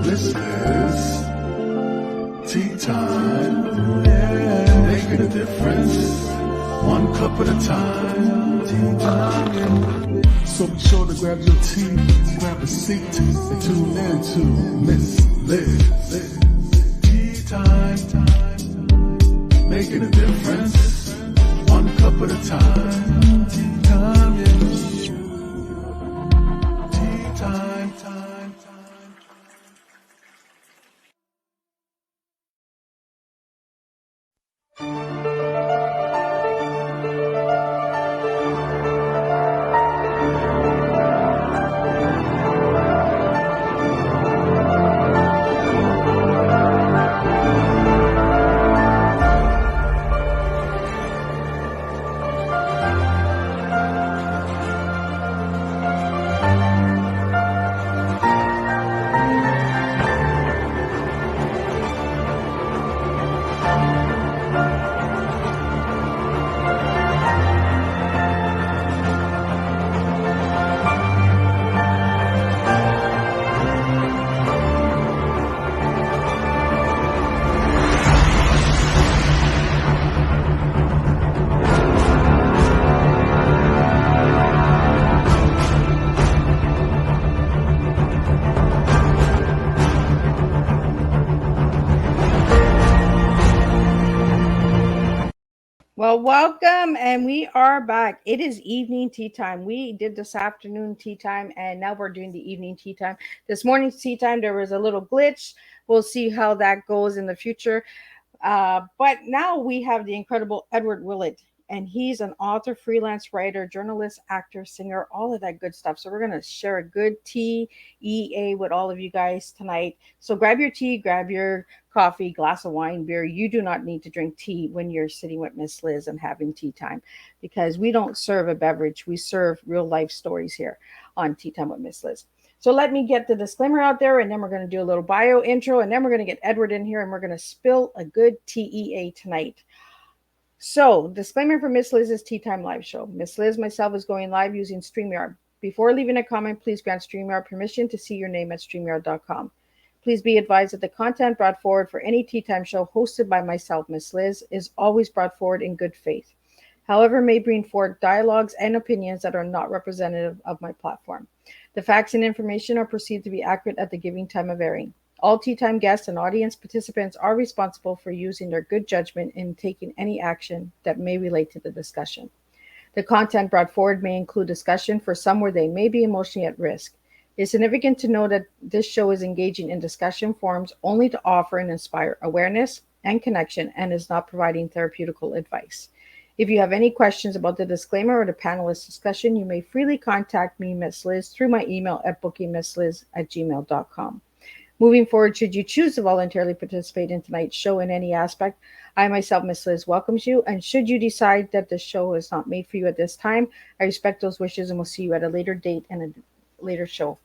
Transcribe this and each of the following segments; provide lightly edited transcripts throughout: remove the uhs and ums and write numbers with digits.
This is tea time. Yeah, making a difference. One cup at a time. Tea time. So be sure to grab your tea, grab a seat, and tune in to Miss Liz. Tea time. Making a difference. One cup at a time. Tea time, yeah. Tea time. Well, welcome, and we are back. It is evening tea time. We did this afternoon tea time, and now we're doing the evening tea time. This morning's tea time, there was a little glitch. We'll see how that goes in the future. But now we have the incredible Edward Willett, and he's an author, freelance writer, journalist, actor, singer, all of that good stuff. So we're going to share a good TEA with all of you guys tonight. So grab your tea, grab your coffee, glass of wine, beer. You do not need to drink tea when you're sitting with Miss Liz and having tea time, because we don't serve a beverage. We serve real life stories here on Tea Time with Miss Liz. So let me get the disclaimer out there, and then we're going to do a little bio intro, and then we're going to get Edward in here, and we're going to spill a good TEA tonight. So, disclaimer for Miss Liz's Tea Time Live Show. Miss Liz, myself, is going live using StreamYard. Before leaving a comment, please grant StreamYard permission to see your name at StreamYard.com. Please be advised that the content brought forward for any Tea Time show hosted by myself, Miss Liz, is always brought forward in good faith. However, may bring forward dialogues and opinions that are not representative of my platform. The facts and information are perceived to be accurate at the giving time of airing. All Tea Time guests and audience participants are responsible for using their good judgment in taking any action that may relate to the discussion. The content brought forward may include discussion for some where they may be emotionally at risk. It is significant to know that this show is engaging in discussion forums only to offer and inspire awareness and connection, and is not providing therapeutical advice. If you have any questions about the disclaimer or the panelist discussion, you may freely contact me, Miss Liz, through my email at bookingmissliz@gmail.com. Moving forward, should you choose to voluntarily participate in tonight's show in any aspect, I myself, Miss Liz, welcomes you. And should you decide that the show is not made for you at this time, I respect those wishes and will see you at a later date and a later show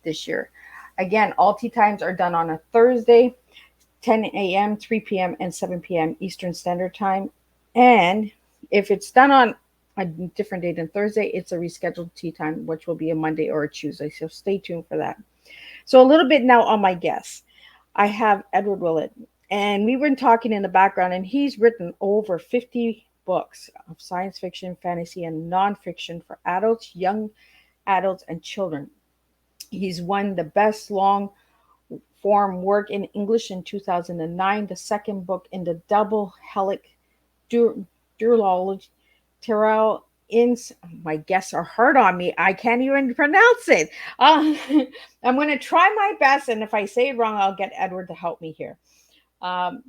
this year. Again, all tea times are done on a Thursday, 10 a.m., 3 p.m., and 7 p.m. Eastern Standard Time. And if it's done on a different day than Thursday, it's a rescheduled tea time, which will be a Monday or a Tuesday. So stay tuned for that. So a little bit now on my guests. I have Edward Willett, and we've been talking in the background, and he's written over 50 books of science fiction, fantasy, and nonfiction for adults, young adults, and children. He's won the best long form work in English in 2009, the second book in the double helic duology, Terrell Inns. My guests are hard on me. I can't even pronounce it. I'm going to try my best, and if I say it wrong, I'll get Edward to help me here. Um,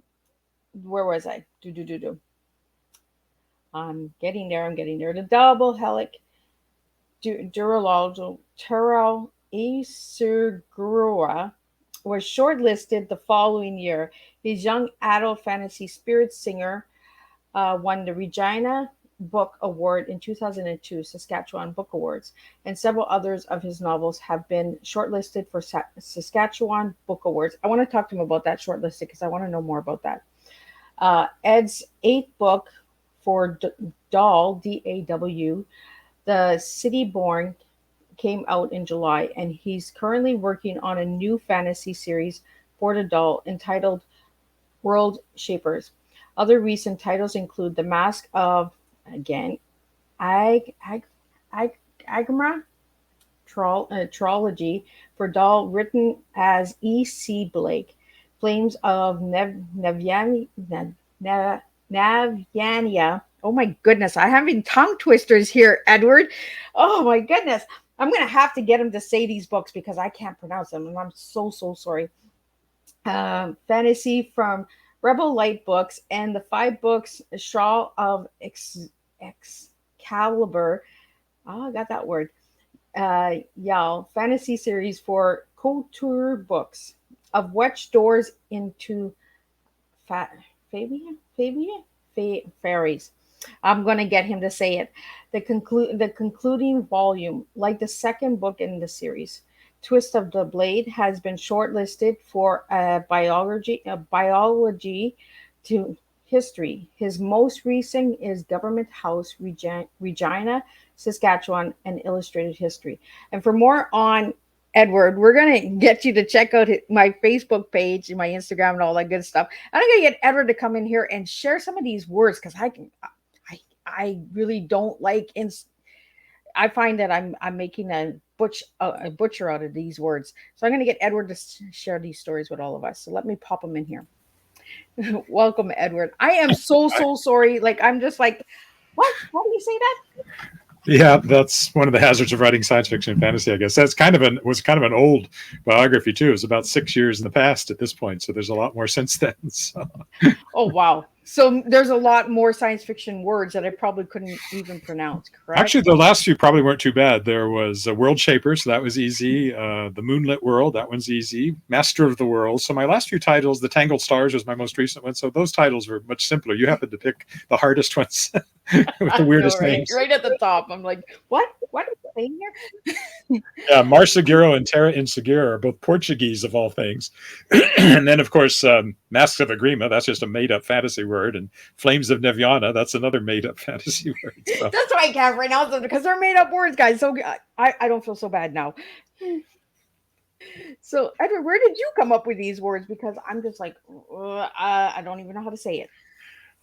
where was I? Do. I'm getting there. The double helic durological Terrell Isirgura was shortlisted the following year. His young adult fantasy spirit singer won the Regina Book Award in 2002, Saskatchewan Book Awards, and several others of his novels have been shortlisted for Saskatchewan Book Awards. I want to talk to him about that shortlisted because I want to know more about that. Ed's eighth book for Daw, D-A-W, The City Born, came out in July, and he's currently working on a new fantasy series for the adult entitled World Shapers. Other recent titles include The Mask of, again, Ag, Agma Trilogy for doll, written as E.C. Blake. Flames of Naviania. Oh my goodness, I'm having tongue twisters here, Edward. Oh my goodness. I'm going to have to get him to say these books because I can't pronounce them, and I'm so, so sorry. Fantasy from Rebel Light Books, and the five books, Shaw of Excalibur. Oh, I got that word. Yao fantasy series for couture books of which doors into fa- Fabia fairies. I'm going to get him to say it. The concluding volume, like the second book in the series, Twist of the Blade, has been shortlisted for a biology to history. His most recent is Government House, Regina, Saskatchewan, and Illustrated History. And for more on Edward, we're gonna get you to check out my Facebook page, my Instagram, and all that good stuff. And I'm gonna get Edward to come in here and share some of these words because I really don't like. I find that I'm making a butcher out of these words. So I'm gonna get Edward to share these stories with all of us. So let me pop them in here. Welcome, Edward. I am so, so sorry. Like I'm just like, what? How do you say that? Yeah, that's one of the hazards of writing science fiction and fantasy, I guess. That's kind of an old biography too. It was about 6 years in the past at this point, so there's a lot more since then. So. Oh wow. So there's a lot more science fiction words that I probably couldn't even pronounce, correct? Actually, the last few probably weren't too bad. There was World Shaper, so that was easy. The Moonlit World, that one's easy. Master of the World. So my last few titles, The Tangled Stars was my most recent one. So those titles were much simpler. You happened to pick the hardest ones with I the know, weirdest right? names. Right at the top. I'm like, what? What are you saying here? Yeah, Marseguero and Terra Insegura are both Portuguese of all things. And then, of course, Masks of Agrima, that's just a made up fantasy word. And Flames of Neviana, that's another made up fantasy word. So. That's why I can't pronounce them because they're made up words, guys. So I don't feel so bad now. So Edward, where did you come up with these words? Because I'm just like, I don't even know how to say it.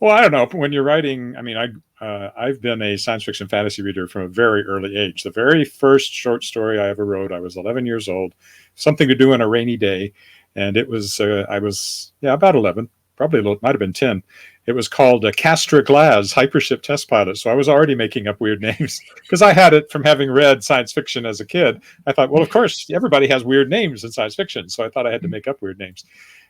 Well, I don't know. When you're writing, I mean, I've been a science fiction fantasy reader from a very early age. The very first short story I ever wrote, I was 11 years old, something to do on a rainy day, and it was I was about 11, probably a little, might have been 10. It was called Castra Glaz Hypership Test Pilot. So I was already making up weird names because I had it from having read science fiction as a kid. I thought, well, of course, everybody has weird names in science fiction, so I thought I had to make up weird names.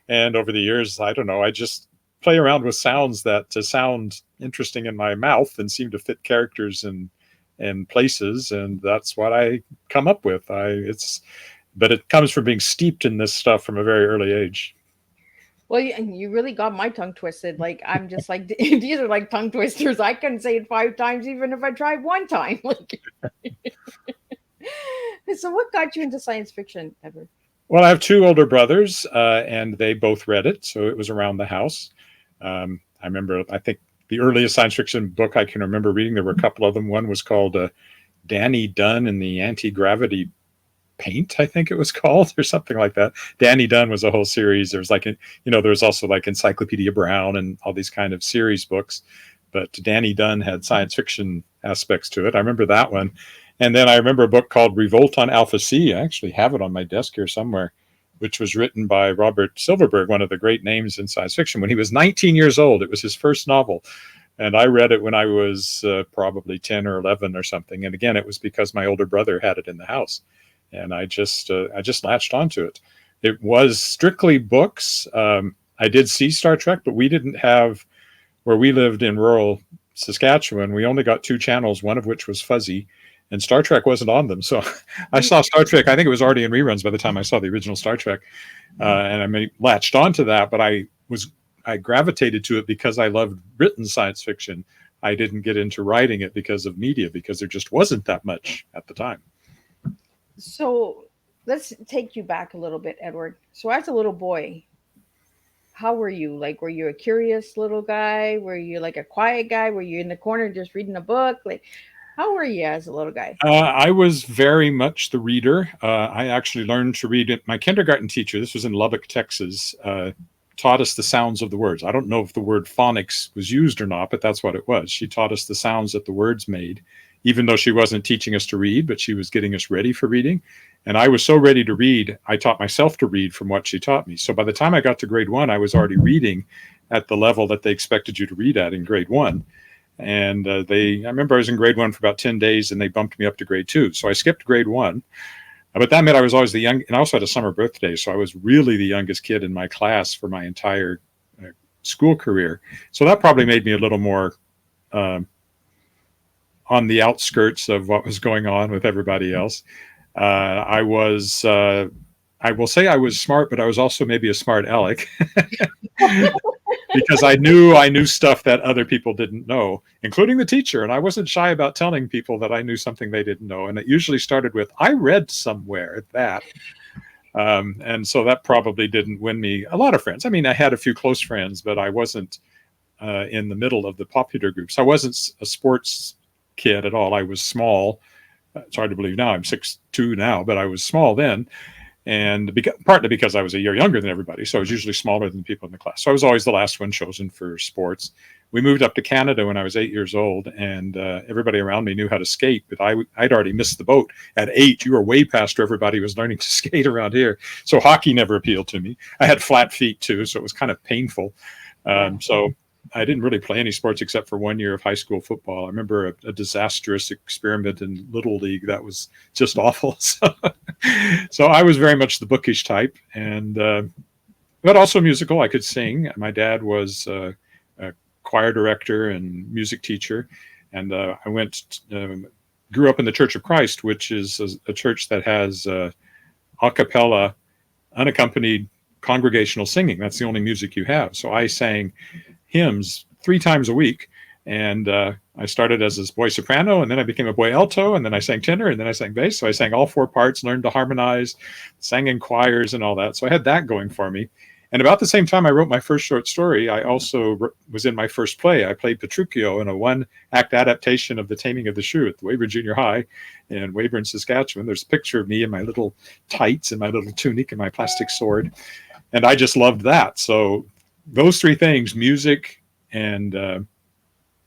And over the years, I don't know, I just play around with sounds that sound interesting in my mouth and seem to fit characters and places, and that's what I come up with. But it comes from being steeped in this stuff from a very early age. Well, you really got my tongue twisted. Like I'm just like these are like tongue twisters. I can say it 5 times even if I try one time. Like, so what got you into science fiction, Edward? Well, I have two older brothers, and they both read it, so it was around the house. I remember, I think the earliest science fiction book I can remember reading, there were a couple of them. One was called Danny Dunn and the Anti-Gravity Paint, I think it was called, or something like that. Danny Dunn was a whole series. There was there was also like Encyclopedia Brown and all these kind of series books. But Danny Dunn had science fiction aspects to it. I remember that one. And then I remember a book called Revolt on Alpha C. I actually have it on my desk here somewhere, which was written by Robert Silverberg, one of the great names in science fiction. When he was 19 years old, it was his first novel. And I read it when I was probably 10 or 11 or something. And again, it was because my older brother had it in the house. And I just latched onto it. It was strictly books. I did see Star Trek, but we didn't have, where we lived in rural Saskatchewan, we only got two channels, one of which was fuzzy, and Star Trek wasn't on them. So I saw Star Trek. I think it was already in reruns by the time I saw the original Star Trek, and I latched onto that. But I gravitated to it because I loved written science fiction. I didn't get into writing it because of media, because there just wasn't that much at the time. So let's take you back a little bit, Edward. So as a little boy, how were you? Like, were you a curious little guy? Were you like a quiet guy? Were you in the corner just reading a book? Like, How were you as a little guy? I was very much the reader. I actually learned to read it. My kindergarten teacher, this was in Lubbock, Texas, taught us the sounds of the words. I don't know if the word phonics was used or not, but that's what it was. She taught us the sounds that the words made, even though she wasn't teaching us to read, but she was getting us ready for reading. And I was so ready to read, I taught myself to read from what she taught me. So by the time I got to grade 1, I was already reading at the level that they expected you to read at in grade 1. And I remember I was in grade 1 for about 10 days and they bumped me up to grade 2. So I skipped grade 1. But that meant I was always the young, and I also had a summer birthday. So I was really the youngest kid in my class for my entire school career. So that probably made me a little more on the outskirts of what was going on with everybody else. I will say I was smart, but I was also maybe a smart aleck. Because I knew stuff that other people didn't know, including the teacher. And I wasn't shy about telling people that I knew something they didn't know. And it usually started with, I read somewhere that. And so that probably didn't win me a lot of friends. I mean, I had a few close friends, but I wasn't in the middle of the popular groups. I wasn't a sports kid at all. I was small. It's hard to believe now. I'm 6'2" now, but I was small then. And partly because I was a year younger than everybody. So I was usually smaller than people in the class. So I was always the last one chosen for sports. We moved up to Canada when I was 8 years old, and everybody around me knew how to skate, but I'd already missed the boat. At 8, you were way past where everybody was learning to skate around here. So hockey never appealed to me. I had flat feet too, so it was kind of painful. So I didn't really play any sports except for 1 year of high school football. I remember a disastrous experiment in Little League that was just awful. So I was very much the bookish type, and but also musical. I could sing. My dad was a choir director and music teacher, and I grew up in the Church of Christ, which is a church that has a cappella, unaccompanied congregational singing. That's the only music you have. So I sang hymns 3 times a week. And I started as a boy soprano, and then I became a boy alto, and then I sang tenor, and then I sang bass. So I sang all 4 parts, learned to harmonize, sang in choirs and all that. So I had that going for me. And about the same time I wrote my first short story, I also was in my first play. I played Petruchio in a 1-act adaptation of The Taming of the Shrew at the Weyburn Junior High in Weyburn, Saskatchewan. There's a picture of me in my little tights and my little tunic and my plastic sword. And I just loved that. So those 3 things, music and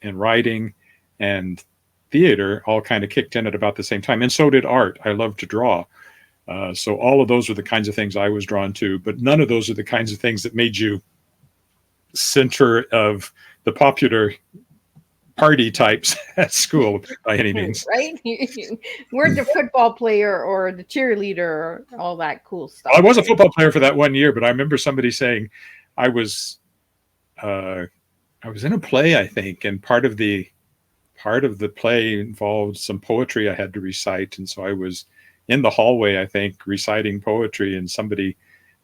writing and theater, all kind of kicked in at about the same time. And so did art. I love to draw. So all of those are the kinds of things I was drawn to, but none of those are the kinds of things that made you center of the popular party types at school by any means. Right? We're the football player or the cheerleader or all that cool stuff. I was a football player for that 1 year, but I remember somebody saying I was in a play, I think, and part of the play involved some poetry I had to recite, and so I was in the hallway, I think, reciting poetry, and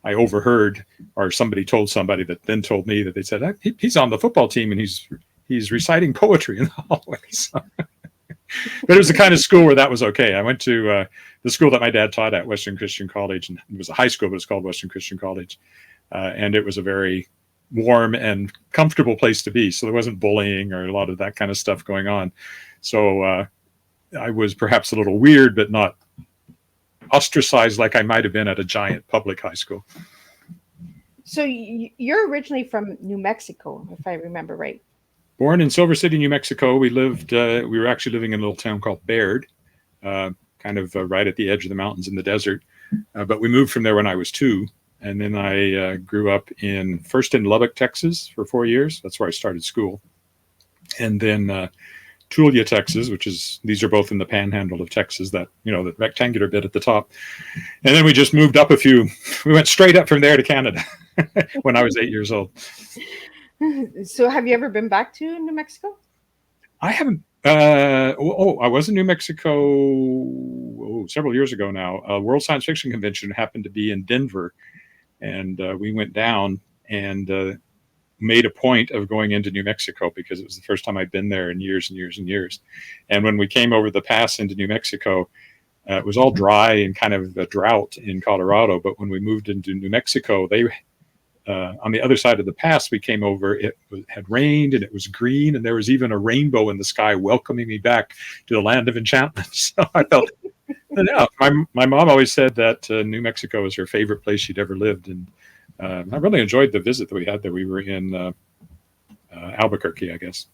I overheard, or somebody told somebody that then told me that they said he's on the football team and he's reciting poetry in the hallway. So. But it was the kind of school where that was okay. I went to the school that my dad taught at, Western Christian College, and it was a high school, but it's called Western Christian College, and it was a very warm and comfortable place to be. So there wasn't bullying or a lot of that kind of stuff going on. So I was perhaps a little weird, but not ostracized like I might have been at a giant public high school. So you're originally from New Mexico, if I remember right. Born in Silver City, New Mexico. We were actually living in a little town called Baird, kind of right at the edge of the mountains in the desert. But we moved from there when I was 2. And then I grew up first in Lubbock, Texas for 4 years. That's where I started school. And then Tulia, Texas, these are both in the panhandle of Texas, the rectangular bit at the top. And then we just moved up we went straight up from there to Canada when I was 8 years old. So have you ever been back to New Mexico? I haven't. I was in New Mexico several years ago now. A World Science Fiction Convention happened to be in Denver. And we went down and made a point of going into New Mexico because it was the first time I'd been there in years and years and years. And when we came over the pass into New Mexico, it was all dry and kind of a drought in Colorado. But when we moved into New Mexico, on the other side of the pass we came over, had rained and it was green, and there was even a rainbow in the sky welcoming me back to the land of enchantment. So I felt, yeah, my mom always said that New Mexico was her favorite place she'd ever lived, and I really enjoyed the visit that we had there. We were in Albuquerque, I guess.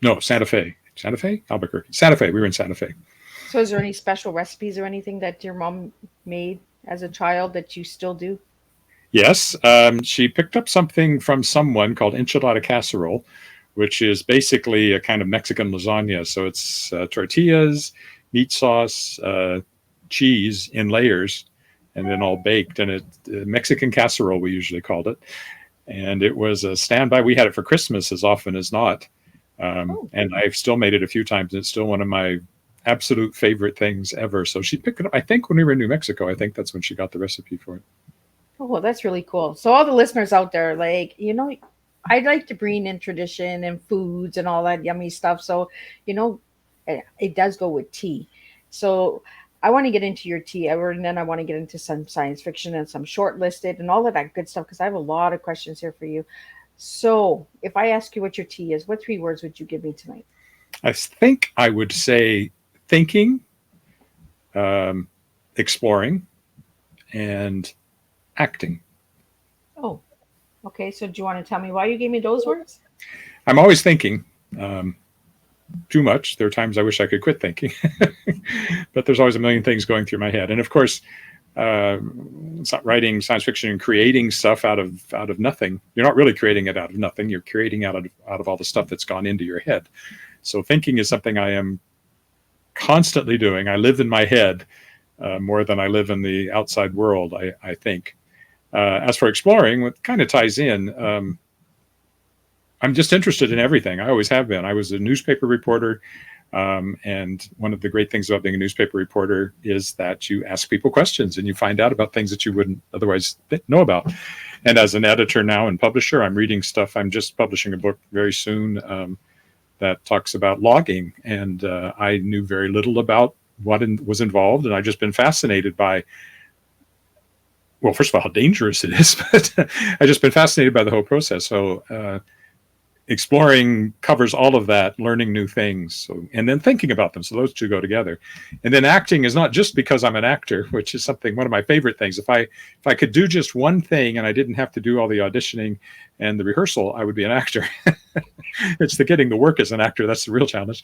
No, Santa Fe. Santa Fe? Albuquerque. Santa Fe. We were in Santa Fe. So is there any special recipes or anything that your mom made as a child that you still do? Yes, she picked up something from someone called enchilada casserole, which is basically a kind of Mexican lasagna. So it's tortillas, meat sauce, cheese in layers, and then all baked. And Mexican casserole, we usually called it. And it was a standby. We had it for Christmas as often as not. And I've still made it a few times. It's still one of my absolute favorite things ever. So she picked it up, I think, when we were in New Mexico. I think that's when she got the recipe for it. Oh, well, that's really cool. So all the listeners out there, like, I'd like to bring in tradition and foods and all that yummy stuff. So, it does go with tea. So I want to get into your tea, Edward, and then I want to get into some science fiction and some shortlisted and all of that good stuff, because I have a lot of questions here for you. So if I ask you what your tea is, what 3 words would you give me tonight? I think I would say thinking, exploring, and acting. Oh, okay. So do you want to tell me why you gave me those words? I'm always thinking too much. There are times I wish I could quit thinking, but there's always a million things going through my head. And of course, writing science fiction and creating stuff out of nothing. You're not really creating it out of nothing. You're creating out of all the stuff that's gone into your head. So thinking is something I am constantly doing. I live in my head more than I live in the outside world, I think. As for exploring, what kind of ties in, I'm just interested in everything. I always have been. I was a newspaper reporter, and one of the great things about being a newspaper reporter is that you ask people questions and you find out about things that you wouldn't otherwise know about. And as an editor now and publisher, I'm reading stuff. I'm just publishing a book very soon that talks about logging, and I knew very little about what was involved, and I've just been fascinated by, well, first of all, how dangerous it is, but I've just been fascinated by the whole process. So exploring covers all of that, learning new things, and then thinking about them. So those two go together. And then acting is not just because I'm an actor, which is one of my favorite things. If I could do just one thing and I didn't have to do all the auditioning and the rehearsal, I would be an actor. It's getting the work as an actor that's the real challenge.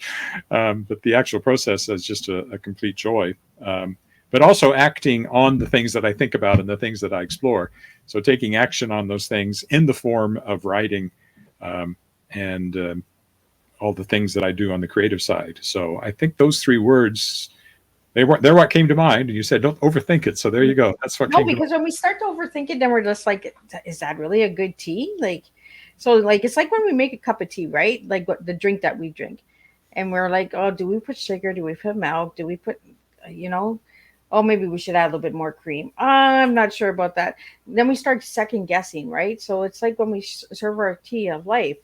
But the actual process is just a complete joy. But also acting on the things that I think about and the things that I explore. So taking action on those things in the form of writing, and all the things that I do on the creative side. So I think those 3 words, they're what came to mind. And you said, don't overthink it. So there you go. That's what came to mind. Because when we start to overthink it, then we're just like, is that really a good tea? It's like when we make a cup of tea, right? Like what the drink that we drink. And we're like, oh, do we put sugar? Do we put milk? Do we put, oh, maybe we should add a little bit more cream. I'm not sure about that. Then we start second guessing, right? So it's like when we serve our tea of life,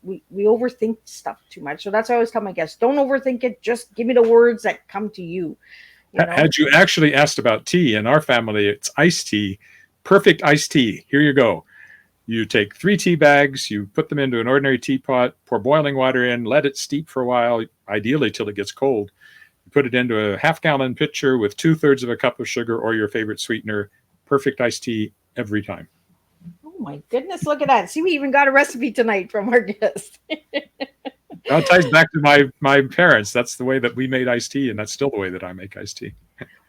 we overthink stuff too much. So that's why I always tell my guests, don't overthink it. Just give me the words that come to you. Had you actually asked about tea, in our family, it's iced tea, perfect iced tea. Here you go. You take 3 tea bags, you put them into an ordinary teapot, pour boiling water in, let it steep for a while, ideally till it gets cold. Put it into a half-gallon pitcher with 2/3 of a cup of sugar or your favorite sweetener. Perfect iced tea every time. Oh my goodness, look at that. See, we even got a recipe tonight from our guest. It ties back to my parents. That's the way that we made iced tea, and that's still the way that I make iced tea.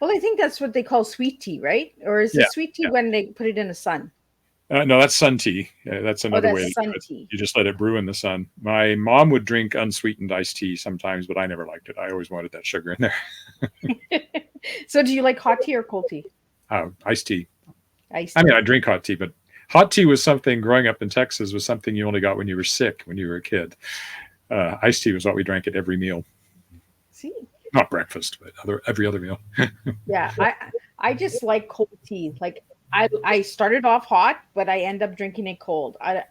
Well, I think that's what they call sweet tea, right? Or is it sweet tea when they put it in the sun? No, that's sun tea. That's another way. Sun tea. You just let it brew in the sun. My mom would drink unsweetened iced tea sometimes, but I never liked it. I always wanted that sugar in there. So do you like hot tea or cold tea? Iced tea. Iced tea. I mean, I drink hot tea, but hot tea was something, growing up in Texas, was something you only got when you were sick, when you were a kid. Iced tea was what we drank at every meal. See? Not breakfast, but every other meal. Yeah, I just like cold tea. Like I started off hot, but I end up drinking it cold. I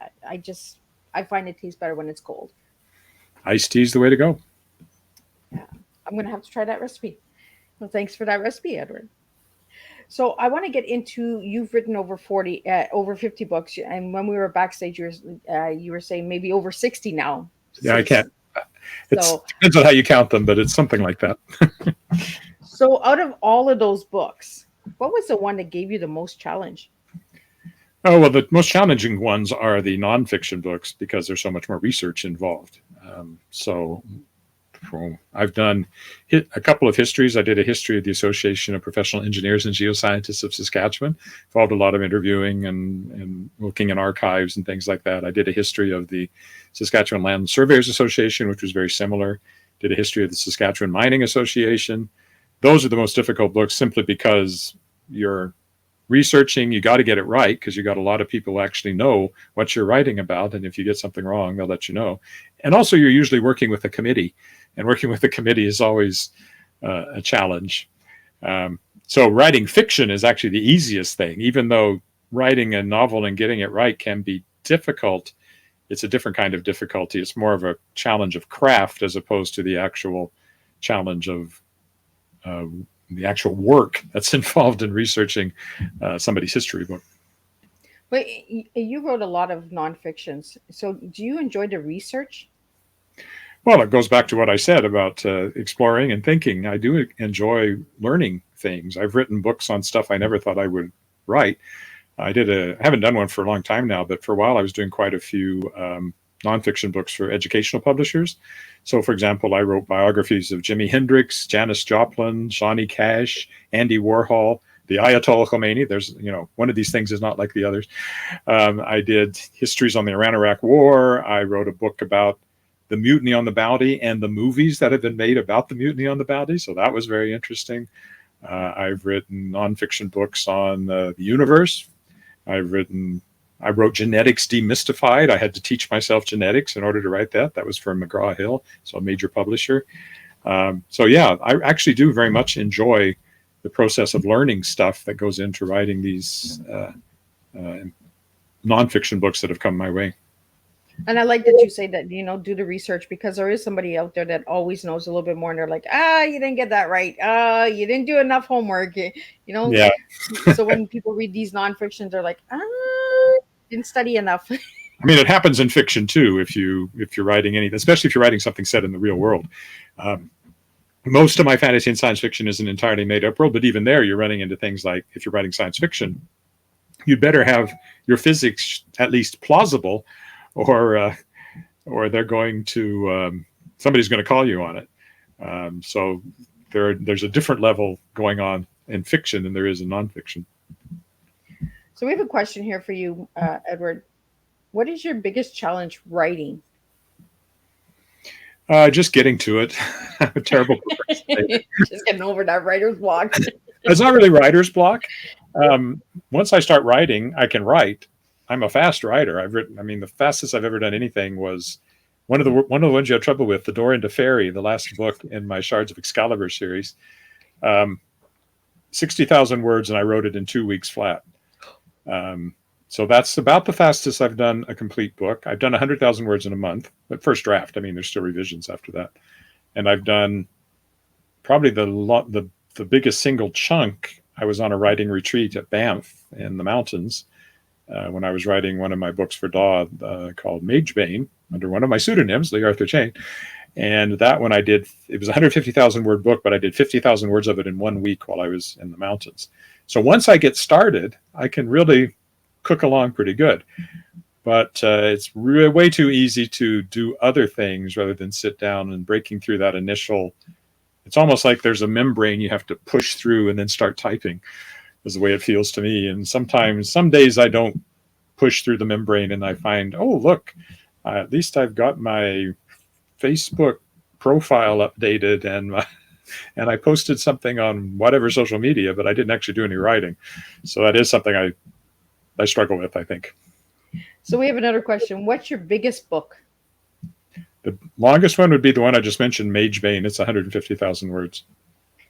find it tastes better when it's cold. Iced tea is the way to go. Yeah, I'm gonna have to try that recipe. Well, thanks for that recipe, Edward. So I want to get into, you've written over 40, over 50 books. And when we were backstage, you were saying maybe over 60 now. Yeah, I can't. It So, depends on how you count them, but it's something like that. so out of all of those books, what was the one that gave you the most challenge? Oh, well, the most challenging ones are the nonfiction books because there's so much more research involved. So I've done a couple of histories. I did a history of the Association of Professional Engineers and Geoscientists of Saskatchewan. Involved a lot of interviewing and looking in archives and things like that. I did a history of the Saskatchewan Land Surveyors Association, which was very similar. Did a history of the Saskatchewan Mining Association. Those are the most difficult books simply because you're researching, you got to get it right because you got a lot of people who actually know what you're writing about. And if you get something wrong, they'll let you know. And also, you're usually working with a committee, and working with the committee is always a challenge. So writing fiction is actually the easiest thing, even though writing a novel and getting it right can be difficult. It's a different kind of difficulty. It's more of a challenge of craft as opposed to the actual challenge of the actual work that's involved in researching somebody's history book. But you wrote a lot of nonfictions. So do you enjoy the research? Well, it goes back to what I said about exploring and thinking. I do enjoy learning things. I've written books on stuff I never thought I would write. I haven't done one for a long time now, but for a while I was doing quite a few nonfiction books for educational publishers. So, for example, I wrote biographies of Jimi Hendrix, Janis Joplin, Johnny Cash, Andy Warhol, the Ayatollah Khomeini. There's, one of these things is not like the others. I did histories on the Iran-Iraq War. I wrote a book about the Mutiny on the Bounty and the movies that have been made about the Mutiny on the Bounty. So that was very interesting. I've written nonfiction books on the universe. I wrote Genetics Demystified. I had to teach myself genetics in order to write that. That was for McGraw-Hill, so a major publisher. So yeah, I actually do very much enjoy the process of learning stuff that goes into writing these nonfiction books that have come my way. And I like that you say that, do the research, because there is somebody out there that always knows a little bit more, and they're like, you didn't get that right. You didn't do enough homework, Yeah. So when people read these nonfictions, they're like, didn't study enough. I mean, it happens in fiction too. If you're writing anything, especially if you're writing something set in the real world. Most of my fantasy and science fiction is an entirely made up world, but even there, you're running into things like, if you're writing science fiction, you'd better have your physics at least plausible, or they're going to somebody's going to call you on it. So there's a different level going on in fiction than there is in nonfiction. So we have a question here for you, Edward. What is your biggest challenge writing? Just getting to it. I'm a terrible procrastinator. Just getting over that writer's block. It's not really writer's block. Once I start writing, I can write. I'm a fast writer. The fastest I've ever done anything was one of the ones you have trouble with, The Door into Fairy, the last book in my Shards of Excalibur series. 60,000 words, and I wrote it in 2 weeks flat. So that's about the fastest I've done a complete book. I've done 100,000 words in a month, but first draft. I mean, there's still revisions after that. And I've done probably the biggest single chunk. I was on a writing retreat at Banff in the mountains when I was writing one of my books for Daw called Magebane under one of my pseudonyms, Lee Arthur Chane. And that one it was a 150,000 word book, but I did 50,000 words of it in 1 week while I was in the mountains. So once I get started, I can really cook along pretty good. But it's really way too easy to do other things rather than sit down and breaking through that initial. It's almost like there's a membrane you have to push through and then start typing, is the way it feels to me. And some days I don't push through the membrane and I find, oh, look, at least I've got my Facebook profile updated and I posted something on whatever social media, but I didn't actually do any writing. So that is something I struggle with, I think. So we have another question. What's your biggest book? The longest one would be the one I just mentioned, Magebane. It's 150,000 words.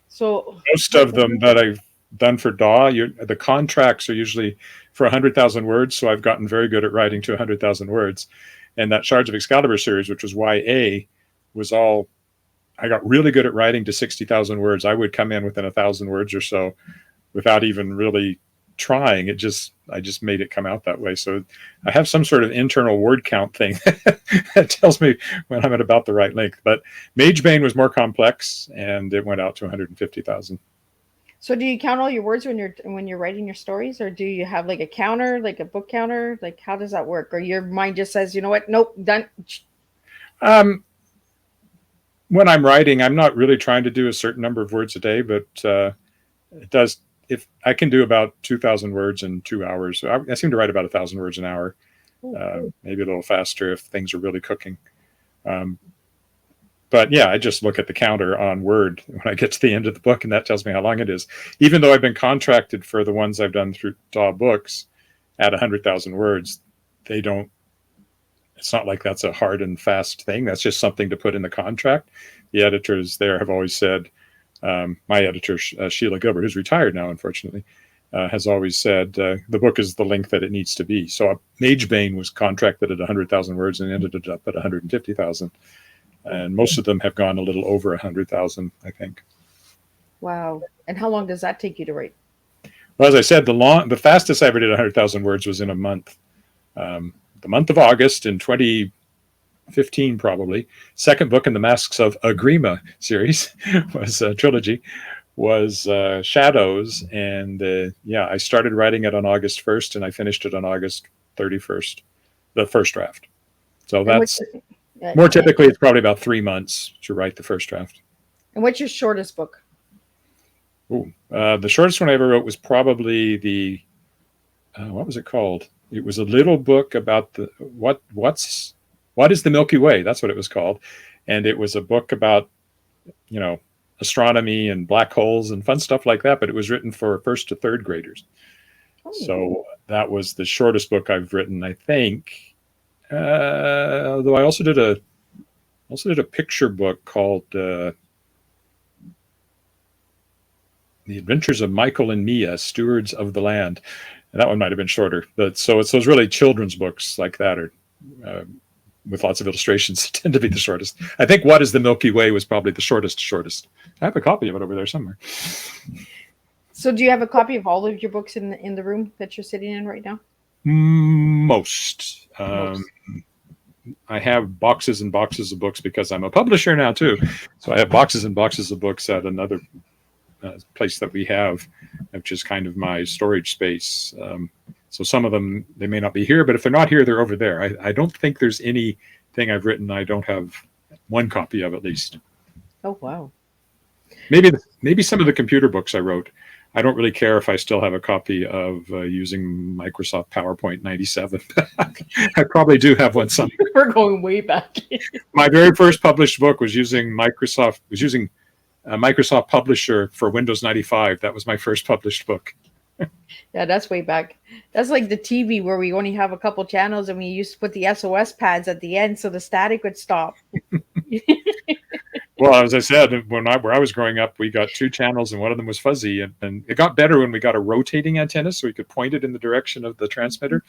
So most of them that I've done for Daw, the contracts are usually for 100,000 words. So I've gotten very good at writing to 100,000 words. And that Shards of Excalibur series, which was YA, I got really good at writing to 60,000 words. I would come in within 1,000 words or so without even really trying. I just made it come out that way. So I have some sort of internal word count thing that tells me when I'm at about the right length. But Magebane was more complex, and it went out to 150,000. So do you count all your words when you're writing your stories, or do you have like a counter, like a book counter? Like how does that work? Or your mind just says, you know what, nope, done. Um, when I'm writing, I'm not really trying to do a certain number of words a day, but it does. If I can do about 2,000 words in 2 hours, so I seem to write about 1,000 words an hour, maybe a little faster if things are really cooking. But yeah, I just look at the counter on Word when I get to the end of the book, and that tells me how long it is. Even though I've been contracted for the ones I've done through DAW Books at 100,000 words, they don't. It's not like that's a hard and fast thing. That's just something to put in the contract. The editors there have always said. My editor, Sheila Gilbert, who's retired now, unfortunately, has always said the book is the length that it needs to be. So Magebane was contracted at 100,000 words and ended up at 150,000. And most of them have gone a little over 100,000, I think. Wow. And how long does that take you to write? Well, as I said, the fastest I ever did 100,000 words was in a month. The month of August in 2015, probably. Second book in the Masks of Agrima series was a trilogy, was Shadows. And I started writing it on August 1st and I finished it on August 31st, the first draft. So that's more typically, it's probably about 3 months to write the first draft. And what's your shortest book? The shortest one I ever wrote was probably what was it called? It was a little book about what is the Milky Way? That's what it was called. And it was a book about, astronomy and black holes and fun stuff like that. But it was written for first to third graders. Oh. So that was the shortest book I've written, I think. Although I also did a picture book called The Adventures of Michael and Mia, Stewards of the Land. And that one might have been shorter. So it's those really children's books like that, or with lots of illustrations, tend to be the shortest. I think What is the Milky Way was probably the shortest. I have a copy of it over there somewhere. So do you have a copy of all of your books in the room that you're sitting in right now? Most. I have boxes and boxes of books because I'm a publisher now too. So I have boxes and boxes of books at another place that we have, which is kind of my storage space. So some of them, they may not be here, but if they're not here, they're over there. I don't think there's anything I've written I don't have one copy of at least. Oh, wow. Maybe some of the computer books I wrote. I don't really care if I still have a copy of using Microsoft PowerPoint 97. I probably do have one somewhere. We're going way back. My very first published book was using Microsoft Publisher for Windows 95. That was my first published book. Yeah, that's way back. That's like the TV where we only have a couple channels and we used to put the SOS pads at the end so the static would stop. Well, as I said, where I was growing up, we got 2 channels and one of them was fuzzy. And it got better when we got a rotating antenna so we could point it in the direction of the transmitter.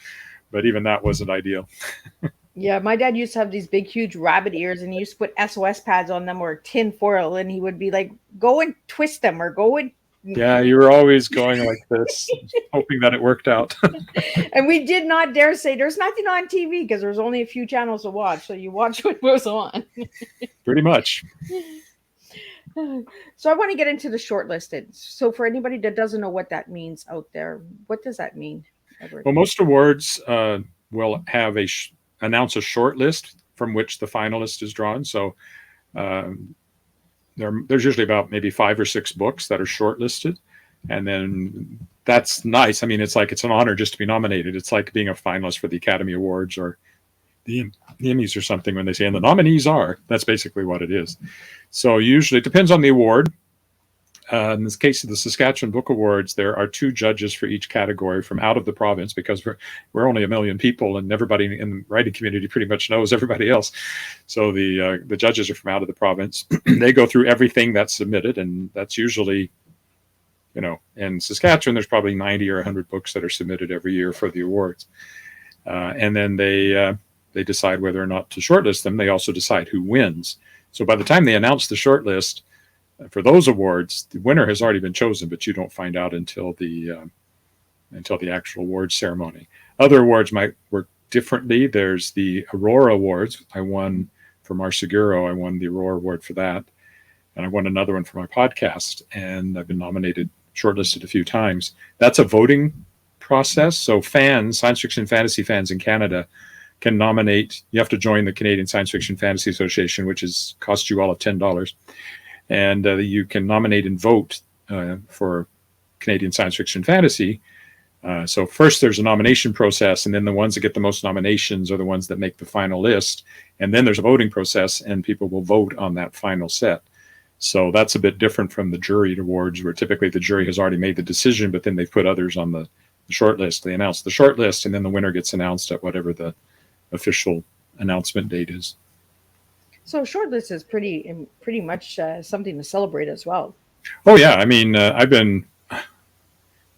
But even that wasn't ideal. Yeah, my dad used to have these big, huge rabbit ears, and he used to put SOS pads on them or tin foil, and he would be like, go and twist them or go and... Yeah, you were always going like this, hoping that it worked out. And we did not dare say there's nothing on TV because there's only a few channels to watch. So you watch what was on. Pretty much. So I want to get into the shortlisted. So for anybody that doesn't know what that means out there, what does that mean, Edward? Well, most awards will have announce a short list from which the finalist is drawn. So there's usually about maybe 5 or 6 books that are shortlisted, and then that's nice. I mean, it's an honor just to be nominated. It's like being a finalist for the Academy Awards or the Emmys or something when they say, and the nominees are. That's basically what it is. So usually it depends on the award. In this case of the Saskatchewan Book Awards, there are 2 judges for each category from out of the province because we're only 1 million people and everybody in the writing community pretty much knows everybody else. So the judges are from out of the province. They go through everything that's submitted, and that's usually, in Saskatchewan, there's probably 90 or 100 books that are submitted every year for the awards. And then they decide whether or not to shortlist them. They also decide who wins. So by the time they announce the shortlist, for those awards, the winner has already been chosen, but you don't find out until the actual awards ceremony. Other awards might work differently. There's the Aurora Awards. I won for Marseguro. I won the Aurora Award for that. And I won another one for my podcast. And I've been nominated, shortlisted a few times. That's a voting process. So fans, science fiction fantasy fans in Canada, can nominate. You have to join the Canadian Science Fiction Fantasy Association, which costs you all of $10. And you can nominate and vote for Canadian science fiction fantasy. So first there's a nomination process, and then the ones that get the most nominations are the ones that make the final list. And then there's a voting process, and people will vote on that final set. So that's a bit different from the juried awards, where typically the jury has already made the decision, but then they've put others on the short list. They announce the short list, and then the winner gets announced at whatever the official announcement date is. So shortlist is pretty much something to celebrate as well. Oh yeah, I mean, I've been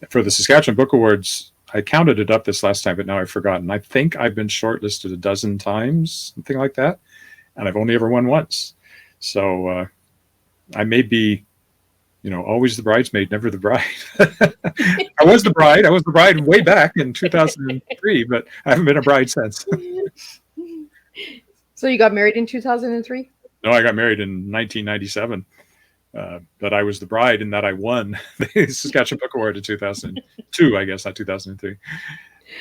for the Saskatchewan Book Awards. I counted it up this last time, but now I've forgotten. I think I've been shortlisted 12 times, something like that, and I've only ever won once. So I may be, always the bridesmaid, never the bride. I was the bride. I was the bride way back in 2003, but I haven't been a bride since. So you got married in 2003? No, I got married in 1997. But I was the bride in that I won the Saskatchewan Book Award in 2002, I guess, not 2003.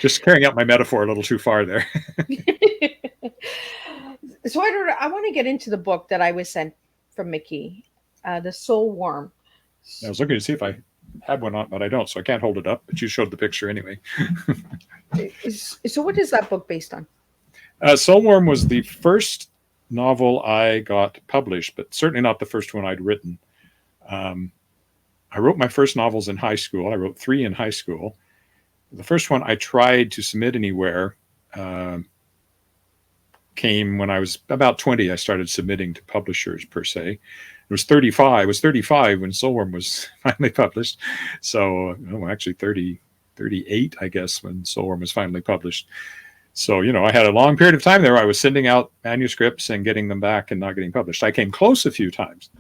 Just carrying out my metaphor a little too far there. So I want to get into the book that I was sent from Mickey, The Soul Worm. I was looking to see if I had one on, but I don't, so I can't hold it up. But you showed the picture anyway. So what is that book based on? Soul Worm was the first novel I got published, but certainly not the first one I'd written. I wrote my first novels in high school. I wrote 3 in high school. The first one I tried to submit anywhere came when I was about 20. I started submitting to publishers per se. It was 35. I was 35 when Soul Worm was finally published. So actually 38, I guess, when Soul Worm was finally published. So, I had a long period of time there where I was sending out manuscripts and getting them back and not getting published. I came close a few times.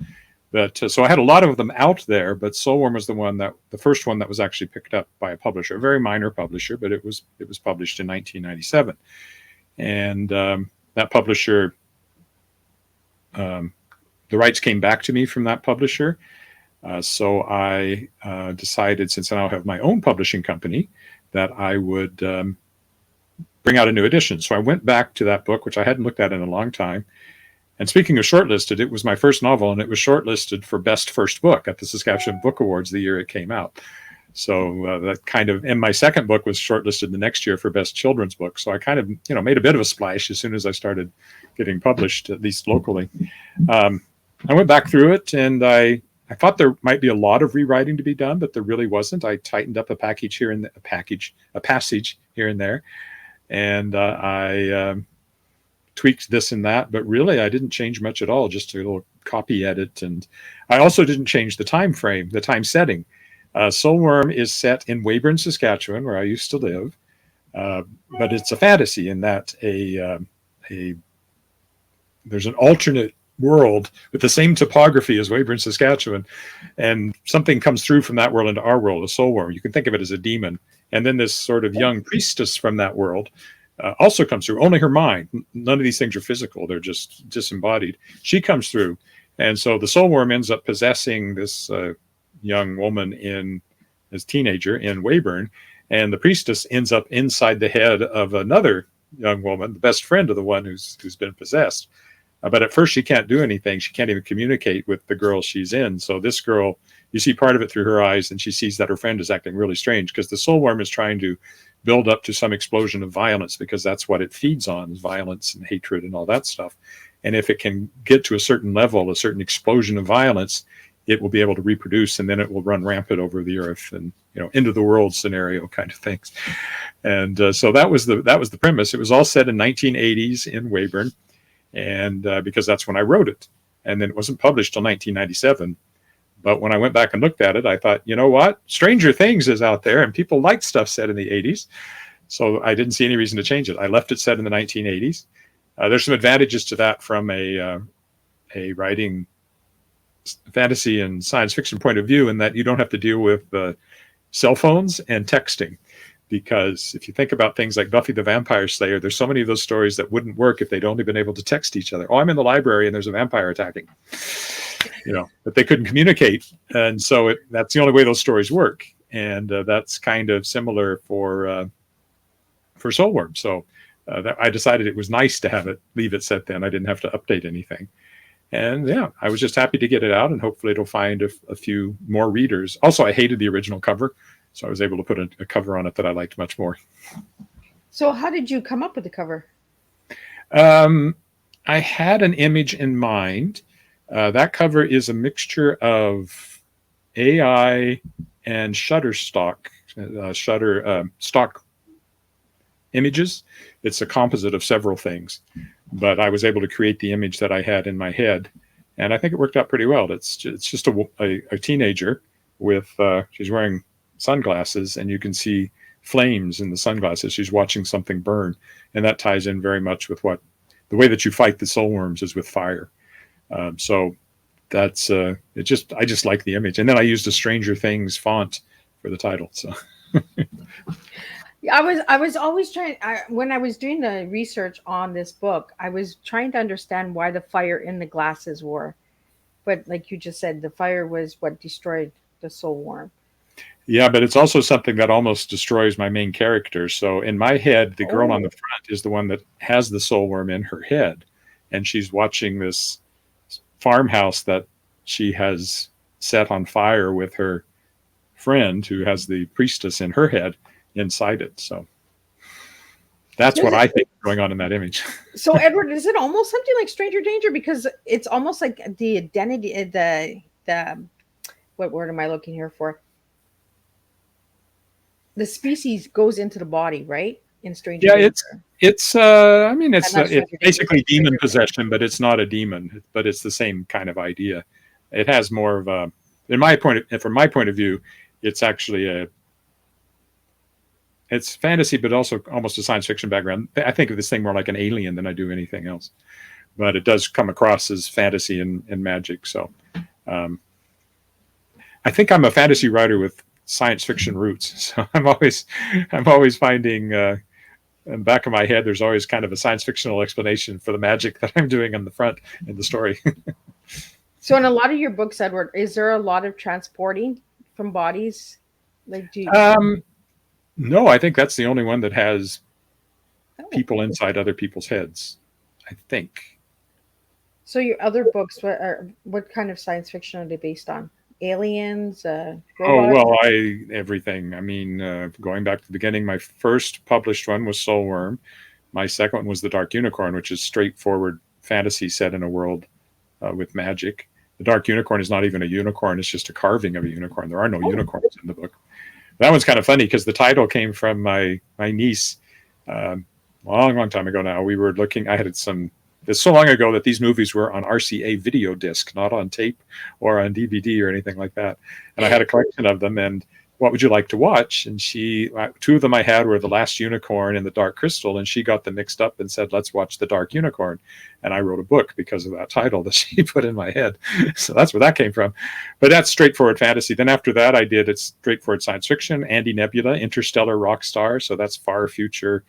But so I had a lot of them out there, but Soul Worm was the first one that was actually picked up by a publisher, a very minor publisher, but it was published in 1997. And that publisher, the rights came back to me from that publisher. So I decided, since I now have my own publishing company, that I would bring out a new edition. So I went back to that book, which I hadn't looked at in a long time. And speaking of shortlisted, it was my first novel, and it was shortlisted for Best First Book at the Saskatchewan Book Awards the year it came out. So that kind of, and my second book was shortlisted the next year for Best Children's Book. So I kind of, made a bit of a splash as soon as I started getting published, at least locally. I went back through it, and I thought there might be a lot of rewriting to be done, but there really wasn't. I tightened up a passage here and there, and I tweaked this and that, but really I didn't change much at all, just a little copy edit. And I also didn't change the time frame, the time setting. Soul Worm is set in Weyburn, Saskatchewan, where I used to live, but it's a fantasy in that there's an alternate world with the same topography as Weyburn, Saskatchewan, and something comes through from that world into our world, a soul worm. You can think of it as a demon. And then this sort of young priestess from that world also comes through. Only her mind. None of these things are physical. They're just disembodied. She comes through. And so the soul worm ends up possessing this young woman as teenager in Weyburn. And the priestess ends up inside the head of another young woman, the best friend of the one who's been possessed. But at first she can't do anything. She can't even communicate with the girl she's in. So this girl, you see part of it through her eyes, and she sees that her friend is acting really strange because the soul worm is trying to build up to some explosion of violence, because that's what it feeds on, is violence and hatred and all that stuff. And if it can get to a certain level, a certain explosion of violence, it will be able to reproduce, and then it will run rampant over the earth and end of the world scenario kind of things. And so that was the premise. It was all set in 1980s in Weyburn, and because that's when I wrote it. And then it wasn't published till 1997. But when I went back and looked at it, I thought, you know what? Stranger Things is out there, and people like stuff set in the 80s. So I didn't see any reason to change it. I left it set in the 1980s. There's some advantages to that from a writing fantasy and science fiction point of view, in that you don't have to deal with cell phones and texting. Because if you think about things like Buffy the Vampire Slayer, there's so many of those stories that wouldn't work if they'd only been able to text each other. Oh, I'm in the library and there's a vampire attacking, but they couldn't communicate. And so that's the only way those stories work. And that's kind of similar for Soulworm. So I decided it was nice to leave it set then. I didn't have to update anything. And yeah, I was just happy to get it out, and hopefully it'll find a few more readers. Also, I hated the original cover, so I was able to put a cover on it that I liked much more. So how did you come up with the cover? I had an image in mind. That cover is a mixture of AI and stock images. It's a composite of several things, but I was able to create the image that I had in my head, and I think it worked out pretty well. It's just a teenager with she's wearing sunglasses, and you can see flames in the sunglasses. She's watching something burn, and that ties in very much with the way that you fight the soulworms is with fire. So that's I just like the image, and then I used a Stranger Things font for the title. So. I was always trying, when I was doing the research on this book, I was trying to understand why the fire in the glasses were. But like you just said, the fire was what destroyed the soul worm. Yeah, but it's also something that almost destroys my main character. So in my head, the girl on the front is the one that has the soul worm in her head. And she's watching this farmhouse that she has set on fire with her friend who has the priestess in her head inside it. So that's what I think is going on in that image. So Edward, is it almost something like Stranger Danger? Because it's almost like the identity, the what word am I looking here for? The species goes into the body, right? In Stranger Danger. It's basically demon possession, but it's not a demon, but it's the same kind of idea. It has more of a, from my point of view, it's actually it's fantasy, but also almost a science fiction background. I think of this thing more like an alien than I do anything else. But it does come across as fantasy and magic. So I think I'm a fantasy writer with science fiction roots. So I'm always finding in the back of my head, there's always kind of a science fictional explanation for the magic that I'm doing on the front in the story. So in a lot of your books, Edward, is there a lot of transporting from bodies? Like, do you... No, I think that's the only one that has people inside other people's heads, I think. So your other books, what kind of science fiction are they based on? Aliens? Everything. I mean, going back to the beginning, my first published one was Soulworm. My second one was The Dark Unicorn, which is straightforward fantasy set in a world with magic. The Dark Unicorn is not even a unicorn. It's just a carving of a unicorn. There are no unicorns in the book. That one's kind of funny because the title came from my niece long time ago now. We were looking, it's so long ago that these movies were on RCA video disc, not on tape or on DVD or anything like that. And I had a collection of them, and what would you like to watch? And two of them I had were The Last Unicorn and The Dark Crystal, and she got them mixed up and said, let's watch The Dark Unicorn. And I wrote a book because of that title that she put in my head. So that's where that came from. But that's straightforward fantasy. Then after that, it's straightforward science fiction, Andy Nebula, Interstellar Rock Star. So that's far future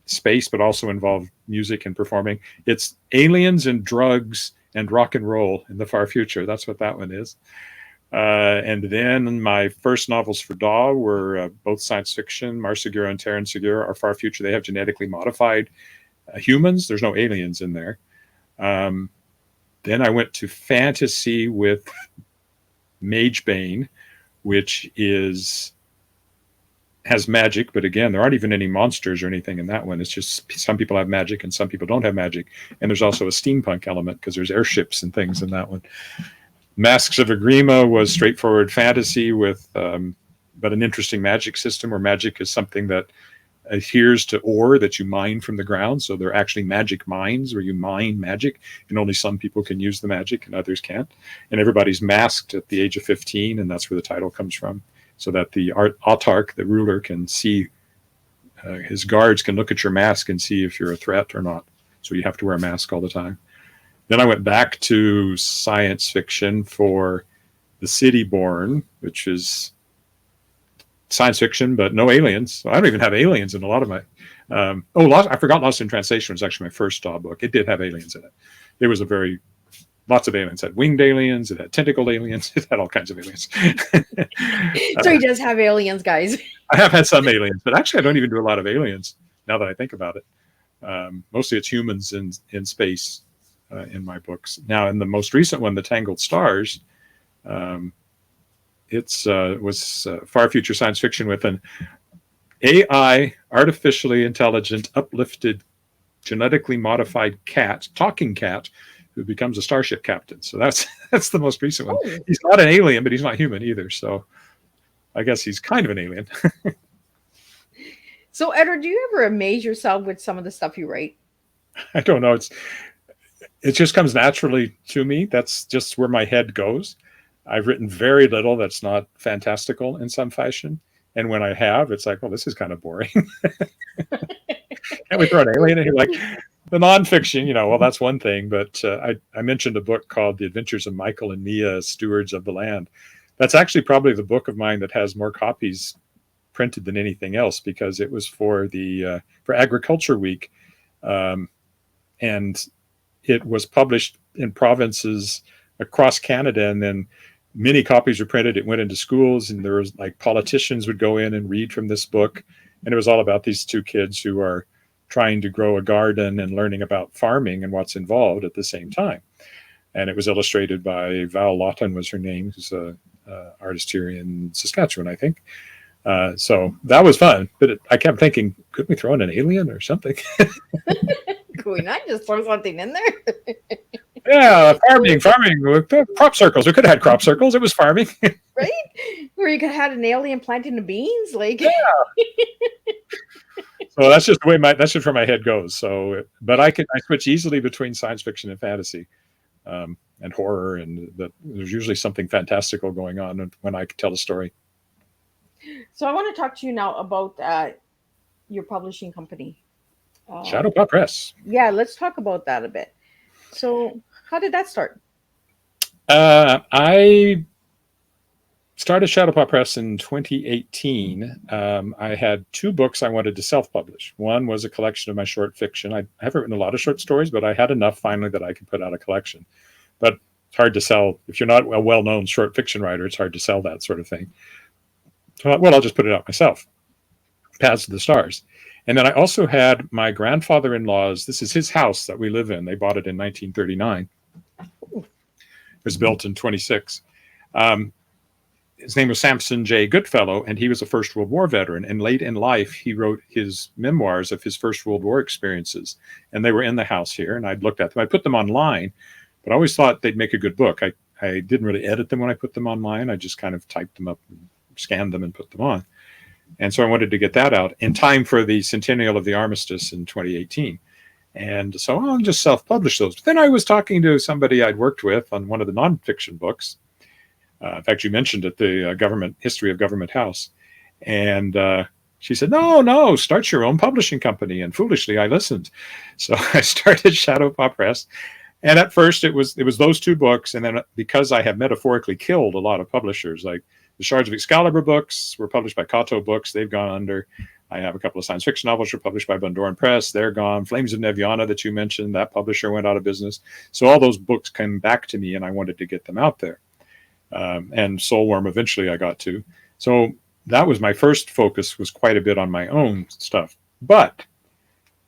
space, but also involve music and performing. It's aliens and drugs and rock and roll in the far future. That's what that one is. And then my first novels for DAW were both science fiction. Mars Segura and Terran Segura are far future. They have genetically modified humans. There's no aliens in there. Then I went to fantasy with Magebane, which has magic, but again, there aren't even any monsters or anything in that one. It's just some people have magic and some people don't have magic. And there's also a steampunk element because there's airships and things in that one. Masks of Agrima was straightforward fantasy with but an interesting magic system where magic is something that adheres to ore that you mine from the ground. So they're actually magic mines where you mine magic, and only some people can use the magic and others can't. And everybody's masked at the age of 15, and that's where the title comes from. So that the autarch, the ruler, can see, his guards can look at your mask and see if you're a threat or not. So you have to wear a mask all the time. Then I went back to science fiction for The City Born, which is science fiction, but no aliens. So I don't even have aliens in a lot of my. I forgot Lost in Translation was actually my first Daw book. It did have aliens in it. It was lots of aliens. It had winged aliens. It had tentacled aliens. It had all kinds of aliens. So he does have aliens, guys. I have had some aliens, but actually I don't even do a lot of aliens now that I think about it. Mostly it's humans in space in my books. Now, in the most recent one, The Tangled Stars, was far future science fiction with an AI, artificially intelligent, uplifted, genetically modified talking cat, who becomes a starship captain. So that's the most recent one. Oh. He's not an alien, but he's not human either. So I guess he's kind of an alien. So, Edward, do you ever amaze yourself with some of the stuff you write? I don't know. It just comes naturally to me. That's just where my head goes. I've written very little that's not fantastical in some fashion. And when I have, it's like, well, this is kind of boring. Can't we throw an alien in here? Like the nonfiction, well, that's one thing. But I mentioned a book called The Adventures of Michael and Mia, Stewards of the Land. That's actually probably the book of mine that has more copies printed than anything else, because it was for for Agriculture Week. And it was published in provinces across Canada, and then many copies were printed. It went into schools, and there was like politicians would go in and read from this book. And it was all about these two kids who are trying to grow a garden and learning about farming and what's involved at the same time. And it was illustrated by Val Lawton was her name, who's an artist here in Saskatchewan, I think. So that was fun. But I kept thinking, could we throw in an alien or something? Could we not just throw something in there? Yeah, farming, crop circles. We could have had crop circles. It was farming. Right? Where you could have had an alien planting the beans. Like, yeah. So that's just the way that's just where my head goes. So, but I switch easily between science fiction and fantasy, and horror, and there's usually something fantastical going on when I can tell a story. So I want to talk to you now about your publishing company. Shadowpaw Press. Yeah, let's talk about that a bit. So how did that start? I started Shadowpaw Press in 2018. I had two books I wanted to self-publish. One was a collection of my short fiction. I haven't written a lot of short stories, but I had enough finally that I could put out a collection. But it's hard to sell. If you're not a well-known short fiction writer, it's hard to sell that sort of thing. So, well, I'll just put it out myself. Paths to the Stars. And then I also had my grandfather-in-law's, this is his house that we live in. They bought it in 1939. It was built in 26. His name was Sampson J. Goodfellow, and he was a First World War veteran. And late in life, he wrote his memoirs of his First World War experiences. And they were in the house here, and I'd looked at them. I put them online, but I always thought they'd make a good book. I didn't really edit them when I put them online. I just kind of typed them up, and scanned them, and put them on. And so I wanted to get that out in time for the centennial of the armistice in 2018. And so I'll just self-publish those. But then I was talking to somebody I'd worked with on one of the nonfiction books. In fact, you mentioned it, the History of Government House. And she said, no, start your own publishing company. And foolishly, I listened. So I started Shadowpaw Press. And at first, it was those two books. And then because I have metaphorically killed a lot of publishers, like the Shards of Excalibur books were published by Kato Books. They've gone under. I have a couple of science fiction novels were published by Bundoran Press. They're gone. Flames of Neviana that you mentioned, that publisher went out of business. So all those books came back to me, and I wanted to get them out there. And Soulworm eventually I got to. So that was my first focus, was quite a bit on my own stuff. But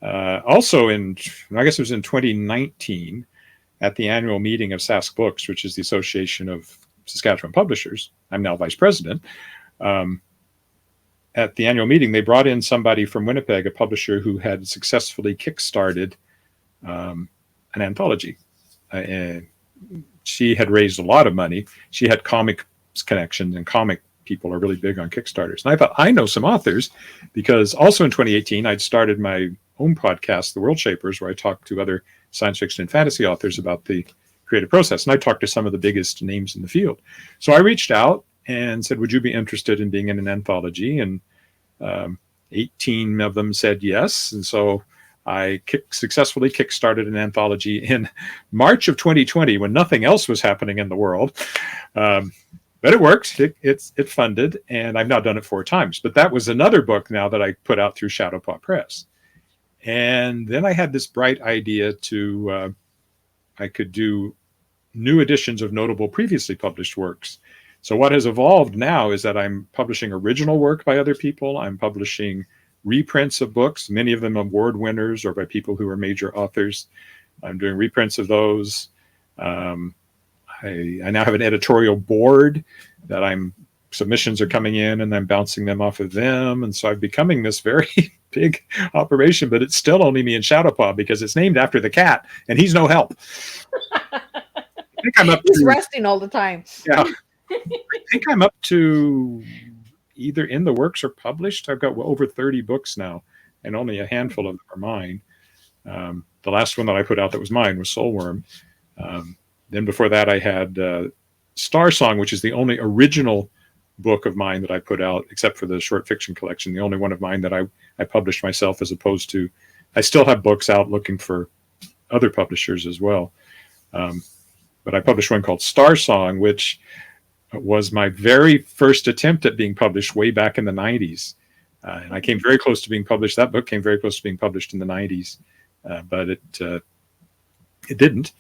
also I guess it was in 2019, at the annual meeting of Sask Books, which is the Association of Saskatchewan Publishers. I'm now vice president. At the annual meeting, they brought in somebody from Winnipeg, a publisher who had successfully kickstarted an anthology. She had raised a lot of money. She had comic connections, and comic people are really big on Kickstarters. And I thought, I know some authors, because also in 2018, I'd started my own podcast, The World Shapers, where I talked to other science fiction and fantasy authors about the creative process. And I talked to some of the biggest names in the field. So I reached out and said, would you be interested in being in an anthology? And 18 of them said yes. And so I successfully kickstarted an anthology in March of 2020 when nothing else was happening in the world. But it worked. It funded, and I've now done it 4 times. But that was another book now that I put out through Shadowpaw Press. And then I had this bright idea to I could do new editions of notable previously published works. So what has evolved now is that I'm publishing original work by other people. I'm publishing reprints of books, many of them award winners or by people who are major authors. I'm doing reprints of those. I now have an editorial board that submissions are coming in and I'm bouncing them off of them. And so I'm becoming this very big operation, but it's still only me and Shadowpaw because it's named after the cat and he's no help. I think I'm up He's resting all the time. Yeah. I think I'm up to either in the works or published. I've got over 30 books now, and only a handful of them are mine. The last one that I put out that was mine was Soulworm. Then before that, I had Star Song, which is the only original book of mine that I put out, except for the short fiction collection, the only one of mine that I published myself, as opposed to, I still have books out looking for other publishers as well. But I published one called Star Song, which was my very first attempt at being published way back in the 90s. And I came very close to being published. That book came very close to being published in the 90s, but it didn't.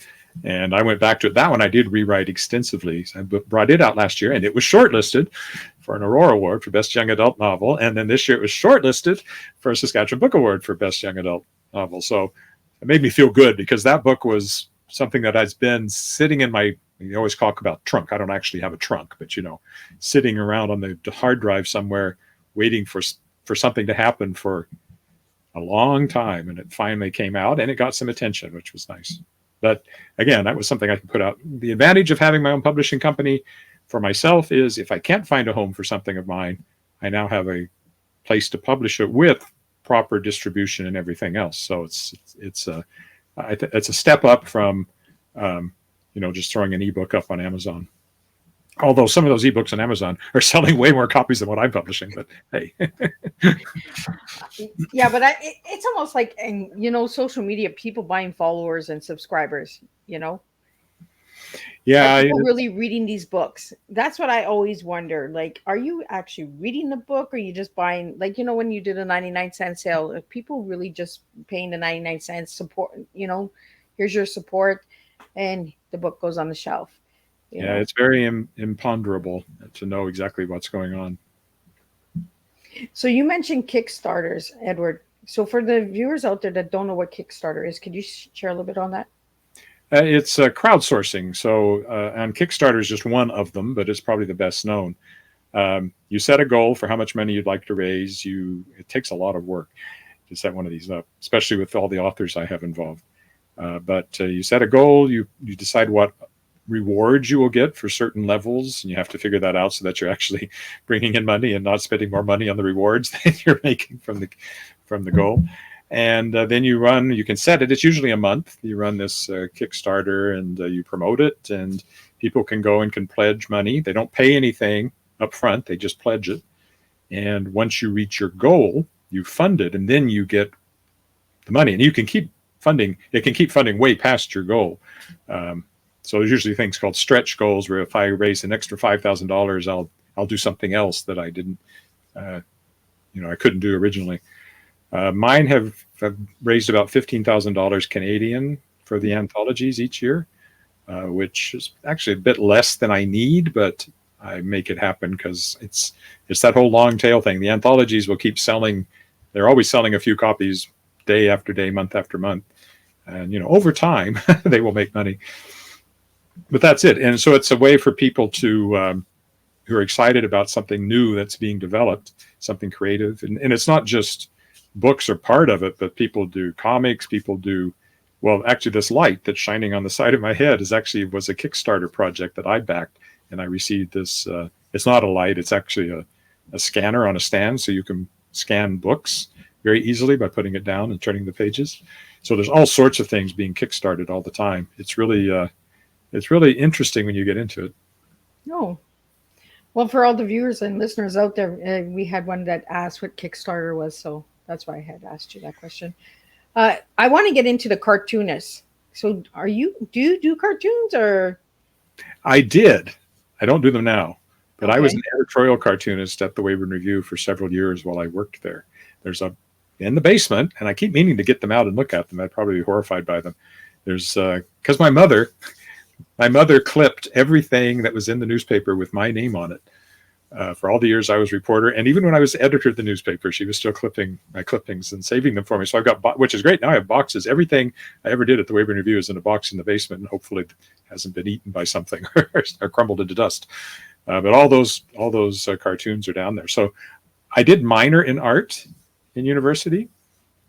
And I went back to it. That one I did rewrite extensively. So I brought it out last year, and it was shortlisted for an Aurora Award for Best Young Adult Novel. And then this year it was shortlisted for a Saskatchewan Book Award for Best Young Adult Novel. So it made me feel good because that book was something that has been sitting in my, you always talk about trunk. I don't actually have a trunk, but sitting around on the hard drive somewhere waiting for something to happen for a long time. And it finally came out and it got some attention, which was nice. But again, that was something I could put out. The advantage of having my own publishing company for myself is if I can't find a home for something of mine, I now have a place to publish it with proper distribution and everything else. So it's a step up from, just throwing an ebook up on Amazon. Although some of those ebooks on Amazon are selling way more copies than what I'm publishing, but hey. Yeah, but it's almost like, social media, people buying followers and subscribers, Yeah. Are people really reading these books? That's what I always wonder. Like, are you actually reading the book or are you just buying, like, when you did a 99-cent sale, are people really just paying the 99 cents support, here's your support and the book goes on the shelf. Yeah, it's very imponderable to know exactly what's going on. So you mentioned Kickstarters, Edward. So for the viewers out there that don't know what Kickstarter is, could you share a little bit on that? It's crowdsourcing. So and Kickstarter is just one of them, but it's probably the best known. You set a goal for how much money you'd like to raise. It takes a lot of work to set one of these up, especially with all the authors I have involved. But you set a goal, you decide what rewards you will get for certain levels, and you have to figure that out so that you're actually bringing in money and not spending more money on the rewards than you're making from the goal. And then you can set it. It's usually a month. You run this Kickstarter and you promote it, and people can go and can pledge money. They don't pay anything up front. They just pledge it. And once you reach your goal, you fund it, and then you get the money. And you can keep funding. It can keep funding way past your goal. So there's usually things called stretch goals, where if I raise an extra $5,000, I'll do something else that I didn't, I couldn't do originally. Mine have raised about $15,000 Canadian for the anthologies each year, which is actually a bit less than I need, but I make it happen because it's that whole long tail thing. The anthologies will keep selling. They're always selling a few copies day after day, month after month. And, over time, they will make money. But that's it. And so it's a way for people to who are excited about something new that's being developed, something creative. And it's not just books are part of it, but people do comics, people do, well, actually this light that's shining on the side of my head was a Kickstarter project that I backed. And I received this, it's not a light, it's actually a scanner on a stand. So you can scan books very easily by putting it down and turning the pages. So there's all sorts of things being Kickstarted all the time. It's really interesting when you get into it. No. Well, for all the viewers and listeners out there, we had one that asked what Kickstarter was, so that's why I had asked you that question. I want to get into the cartoonists. So, do you do cartoons or? I did. I don't do them now, but I was Okay. an editorial cartoonist at the Weyburn Review for several years while I worked there. There's a in the basement, and I keep meaning to get them out and look at them. I'd probably be horrified by them. There's because my mother clipped everything that was in the newspaper with my name on it. For all the years I was reporter, and even when I was editor of the newspaper, she was still clipping my clippings and saving them for me. So I've got, which is great. Now I have boxes. Everything I ever did at the Weyburn Review is in a box in the basement, and hopefully it hasn't been eaten by something or crumbled into dust. But all those cartoons are down there. So I did minor in art in university,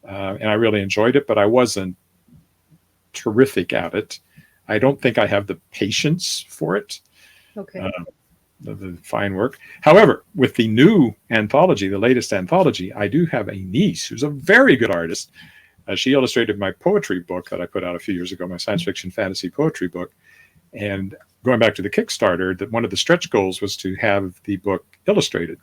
and I really enjoyed it, but I wasn't terrific at it. I don't think I have the patience for it. Okay. The fine work. However, with the new anthology, the latest anthology, I do have a niece who's a very good artist. She illustrated my poetry book that I put out a few years ago, my science fiction fantasy poetry book. And going back to the Kickstarter, that one of the stretch goals was to have the book illustrated.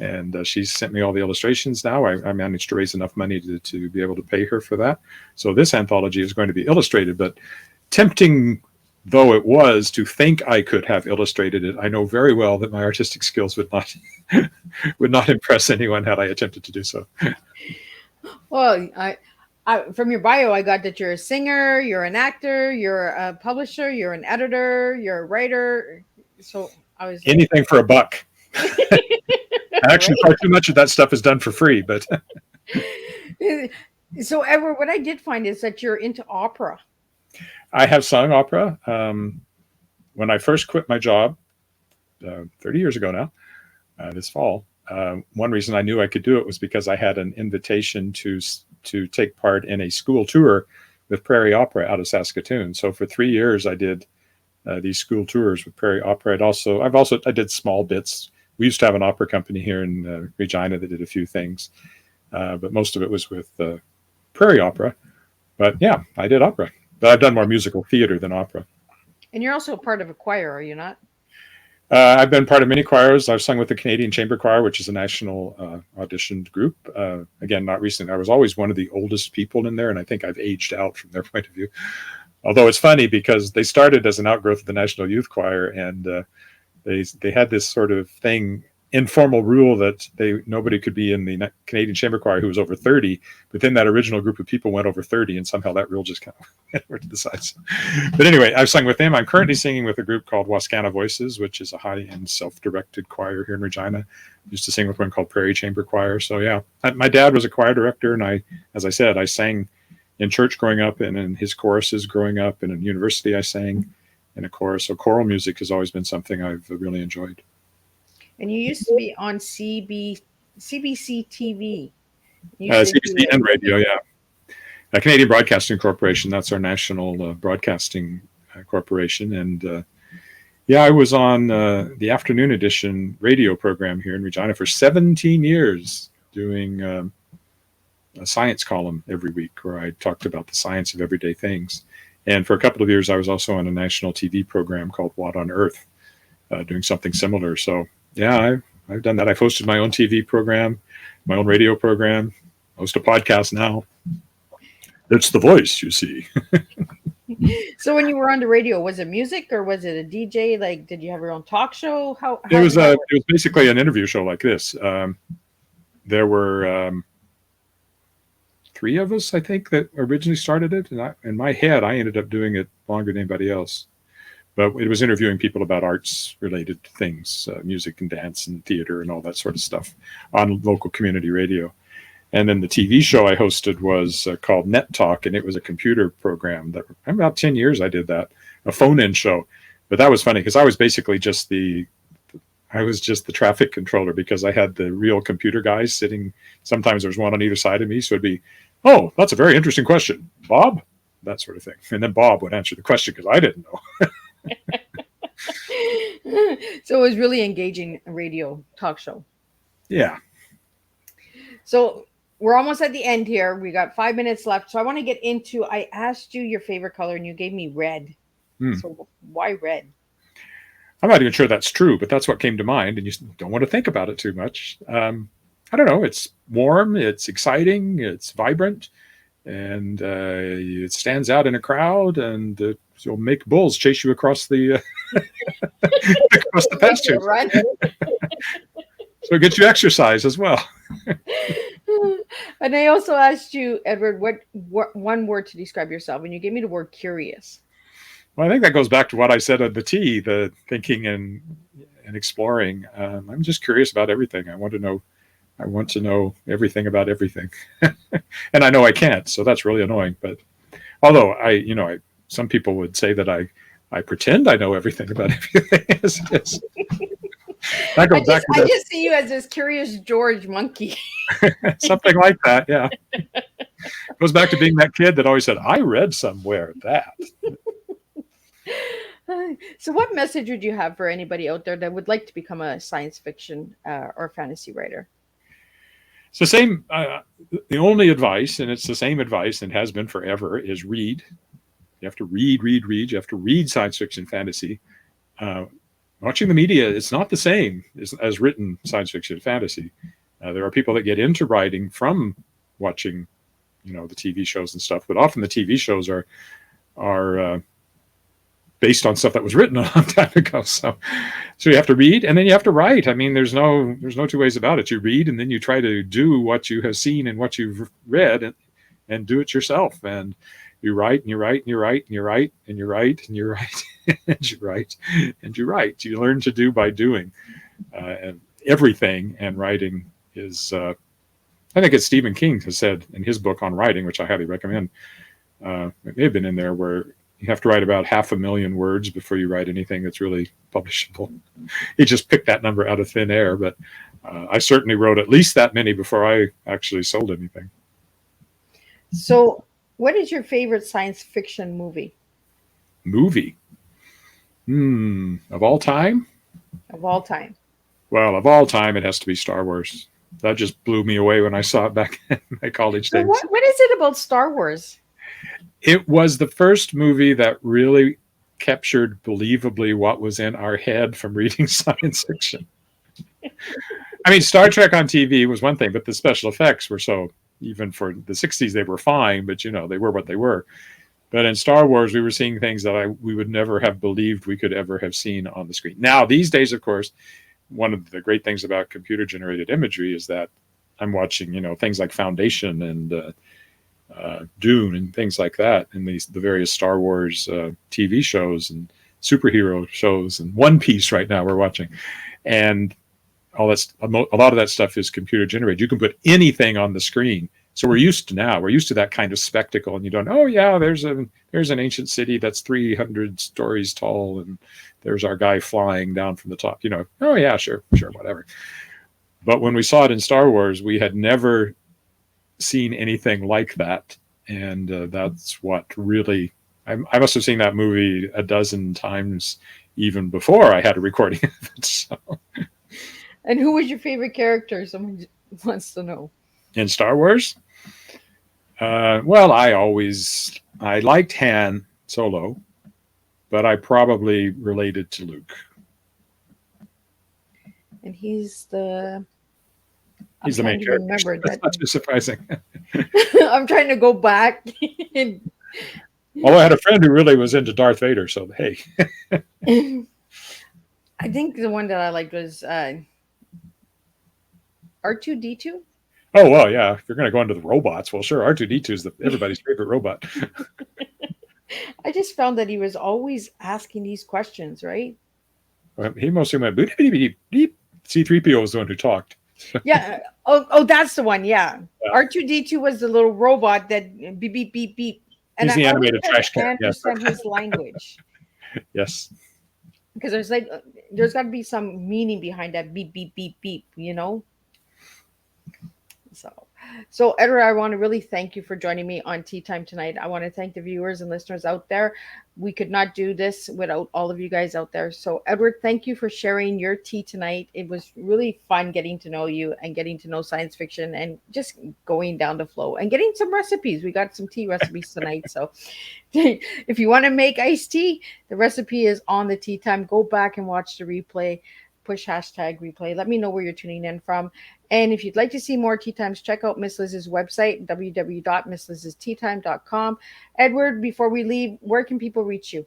And she's sent me all the illustrations now. I managed to raise enough money to be able to pay her for that. So this anthology is going to be illustrated, but tempting though it was to think I could have illustrated it, I know very well that my artistic skills would not would not impress anyone had I attempted to do so. Well, from your bio, I got that you're a singer, you're an actor, you're a publisher, you're an editor, you're a writer. So I was like, Anything for a buck. Actually, right. far too much of that stuff is done for free, but So, Edward, what I did find is that you're into opera. I have sung opera. When I first quit my job 30 years ago now, this fall, one reason I knew I could do it was because I had an invitation to take part in a school tour with Prairie Opera out of Saskatoon. So for 3 years, I did these school tours with Prairie Opera. I did small bits. We used to have an opera company here in Regina that did a few things, but most of it was with Prairie Opera. But yeah, I did opera. But I've done more musical theater than opera. And you're also a part of a choir, are you not? I've been part of many choirs. I've sung with the Canadian Chamber Choir, which is a national auditioned group. Again, not recently. I was always one of the oldest people in there, and I think I've aged out from their point of view. Although it's funny because they started as an outgrowth of the National Youth Choir, and they had this sort of thing, informal rule that nobody could be in the Canadian Chamber Choir who was over 30, but then that original group of people went over 30, and somehow that rule just kind of went over to the side. But anyway, I've sung with them. I'm currently singing with a group called Wascana Voices, which is a high-end self-directed choir here in Regina. I used to sing with one called Prairie Chamber Choir. So yeah, my dad was a choir director, and as I said, I sang in church growing up, and in his choruses growing up, and in university I sang in a chorus. So choral music has always been something I've really enjoyed. And you used to be on CBC TV. You used to do CBC and radio, yeah. Canadian Broadcasting Corporation, that's our national broadcasting corporation. And yeah, I was on the afternoon edition radio program here in Regina for 17 years, doing a science column every week where I talked about the science of everyday things. And for a couple of years, I was also on a national TV program called What on Earth, doing something similar. So yeah, I've done that. I've hosted my own TV program, my own radio program, host a podcast now. It's The Voice, you see. So when you were on the radio, was it music or was it a DJ? Like, did you have your own talk show? How It was basically an interview show like this. There were 3 of us, I think, that originally started it. And in my head, I ended up doing it longer than anybody else. But it was interviewing people about arts-related things, music and dance and theater and all that sort of stuff on local community radio. And then the TV show I hosted was called Net Talk, and it was a computer program that about 10 years I did that, a phone-in show. But that was funny because I was basically just the traffic controller because I had the real computer guys sitting. Sometimes there was one on either side of me, so it'd be, oh, that's a very interesting question, Bob, that sort of thing. And then Bob would answer the question because I didn't know. So it was really engaging radio talk show. Yeah. So we're almost at the end here. We got 5 minutes left. So I want to get into, I asked you your favorite color and you gave me red. So why red? I'm not even sure that's true, but that's what came to mind. And you don't want to think about it too much. I don't know. It's warm. It's exciting. It's vibrant. and it stands out in a crowd, and you'll make bulls chase you across the across the Make it pastures. run. So it gets you exercise as well. And I also asked you, Edward, what one word to describe yourself, and you gave me the word curious. Well, I think that goes back to what I said at the T, the thinking and exploring. I'm just curious about everything. I want to know. I want to know everything about everything, and I know I can't. So that's really annoying. But although some people would say that I pretend I know everything about everything. That goes back I to just see you as this curious George monkey. something like that. Yeah, goes back to being that kid that always said, "I read somewhere that." So, what message would you have for anybody out there that would like to become a science fiction or fantasy writer? It's the same. The only advice, and it's the same advice and has been forever, is read. You have to read, read, read. You have to read science fiction, fantasy. Uh, Watching the media, it's not the same as written science fiction, fantasy. There are people that get into writing from watching, the TV shows and stuff. But often the TV shows are based on stuff that was written a long time ago. So you have to read and then you have to write. I mean, there's no two ways about it. You read and then you try to do what you have seen and what you've read and do it yourself. And you write and you write and you write and you write and you write and you write and you write and you write. You learn to do by doing. And everything, and writing is, I think it's Stephen King has said in his book on writing, which I highly recommend. It may have been in there where you have to write about 500,000 words before you write anything that's really publishable. He just picked that number out of thin air, but I certainly wrote at least that many before I actually sold anything. So, what is your favorite science fiction movie Movie? Of all time? of all time? Well, of all time, it has to be Star Wars. That just blew me away when I saw it back in my college So days. what is it about Star Wars? It was the first movie that really captured believably what was in our head from reading science fiction. I mean, Star Trek on TV was one thing, but the special effects were so, even for the 60s, they were fine, but they were what they were. But in Star Wars, we were seeing things that we would never have believed we could ever have seen on the screen. Now, these days, of course, one of the great things about computer generated imagery is that I'm watching, things like Foundation and Dune and things like that, and the various Star Wars TV shows and superhero shows, and One Piece right now we're watching, and all that's a lot of that stuff is computer generated. You can put anything on the screen. So we're used to that kind of spectacle, and you don't. Oh yeah, there's an ancient city that's 300 stories tall, and there's our guy flying down from the top. Oh yeah, sure, whatever. But when we saw it in Star Wars, we had never seen anything like that, and that's what really. I must have seen that movie a dozen times even before I had a recording of it. So. And who was your favorite character? Someone wants to know. In Star Wars? Well, I liked Han Solo, but I probably related to Luke. And he's the Main character. That's not too surprising. I'm trying to go back. Although I had a friend who really was into Darth Vader, so hey. I think the one that I liked was R2D2. Oh, well, yeah. If you're going to go into the robots, well, sure. R2D2 is everybody's favorite robot. I just found that he was always asking these questions, right? Well, he mostly went beep, beep, beep, beep. C-3PO was the one who talked. Yeah. Oh, that's the one. Yeah. R2D2 was the little robot that beep, beep, beep, beep. And he's the animated trash can. Understand his language. Yes. Because there's got to be some meaning behind that beep, beep, beep, beep, So Edward, I want to really thank you for joining me on Tea Time tonight. I want to thank the viewers and listeners out there. We could not do this without all of you guys out there. So Edward, thank you for sharing your tea tonight. It was really fun getting to know you and getting to know science fiction and just going down the flow and getting some recipes. We got some tea recipes tonight. So if you want to make iced tea, the recipe is on the Tea Time. Go back and watch the replay. Push hashtag replay. Let me know where you're tuning in from. And if you'd like to see more tea times, check out Miss Liz's website, www.misslizsteatime.com. Edward, before we leave, where can people reach you?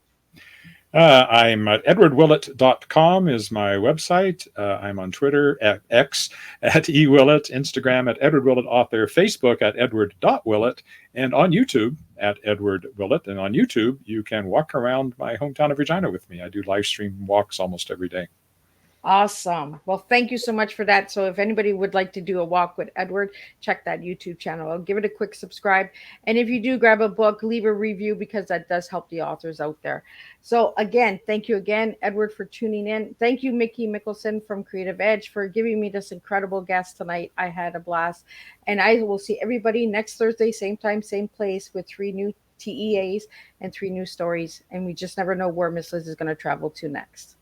I'm at edwardwillett.com is my website. I'm on Twitter at X at eWillett, Instagram at Edward Willett Author, Facebook at edward.willett, and on YouTube at Edward Willett. And on YouTube, you can walk around my hometown of Regina with me. I do live stream walks almost every day. Awesome. Well, thank you so much for that. So if anybody would like to do a walk with Edward, check that YouTube channel. I'll give it a quick subscribe. And if you do grab a book, leave a review because that does help the authors out there. So again, thank you again, Edward, for tuning in. Thank you, Mickey Mickelson from Creative Edge, for giving me this incredible guest tonight. I had a blast. And I will see everybody next Thursday, same time, same place, with 3 new TEAs and 3 new stories. And we just never know where Miss Liz is going to travel to next.